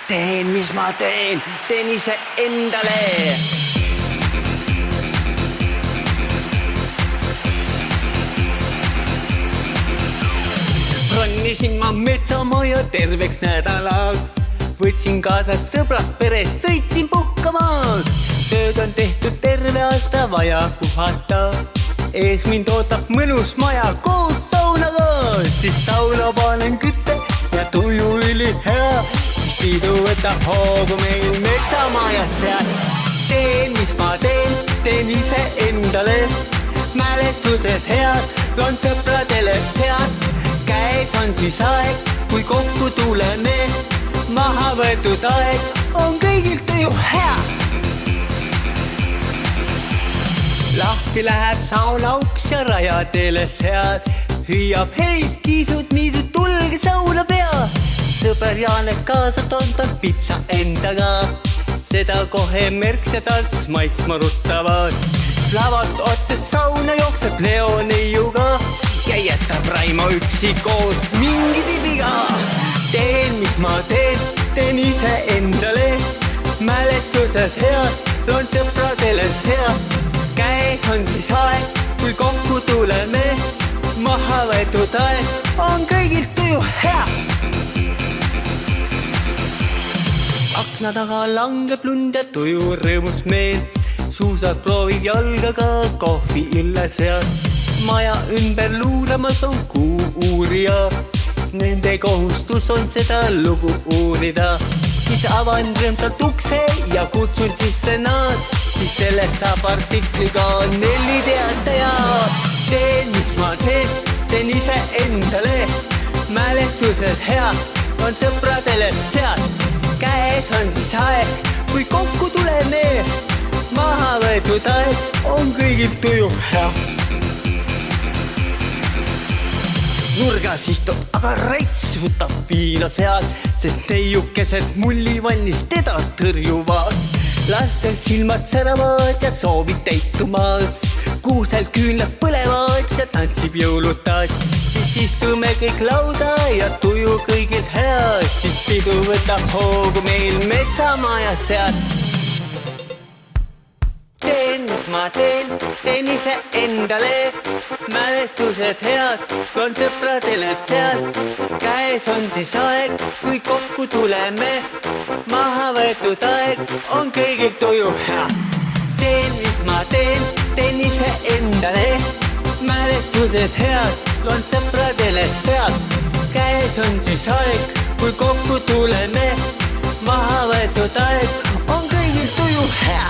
teen, mis ma teen ise endale. Ronnisin ma metsamaja terveks nädalaks, võtsin kaasas sõbrad peres, sõitsin puhkama. Tööd on tehtud terve aasta, vaja puhata. Ees mind ootab mõnus maja koos saunaga. Siis sauna panen kütte ja tuju ülihea. Siis pidu võtab hoogu meil metsamajas seal. Teen, mis ma teen ise endale. Mälestused head, loon sõpradele head. Käes on siis aeg, kui kokku tuleme. Maha võetud aeg on kõigilt tuju hea. Lahti läheb sauna uks ja rajateele seal. Hüüab heit, kiisud-miisud, tulge sauna pea. Sõber Janek kaasa toonud pitsa endaga. Seda kohe märks ja tarts maitsma ruttavad. Lavalt otsest sauna jookseb Leo neiuga ja jätab Raimo üksi koos mingi tibiga. Teen, mis ma teen ise endale. Mälestused head, loon sõpradele sead. Käes on siis aeg, kui kokku tuleme. Maha võetud aeg on kõigilt tuju hea. Akna taga langeb lund ja tuju rõõmus meel. Suusad proovib jalgaga kohvi illa seal. Maja ümber luuramas on kuu-uurija. Nende kohustus on seda lugu uurida. Siis avan rõõmsalt ukse ja kutsun sisse nad. Siis sellest saab artikliga 4 teataja. Teen, mis ma teen ise endale. Mälestused head, on sõpradele sead. Käes on siis aeg, kui kokku tuleme. Maha võetud aeg on kõigilt tuju hea. Nurgas istub aga rats, võtab piina sead, sest neiukesed mulli valmis teda tõrjuvad. Lastel silmad säravad ja soovid täitumas. Kuusel küünlad põlevad ja tantsib jõulutad. Siis istume kõik lauda ja tuju kõigil hea. Siis pidu võtab hoogu meil metsamaja sead. Teen, mis ma teen ise endale. Mälestused head, loon sõpradele sead. Käes on siis aeg, kui kokku tuleme. Maha võetud aeg on kõigilt tuju hea. Teen, mis ma teen ise endale. Mälestused head, loon sõpradele sead. Käes on siis aeg, kui kokku tuleme. Maha võetud aeg on kõigilt tuju hea.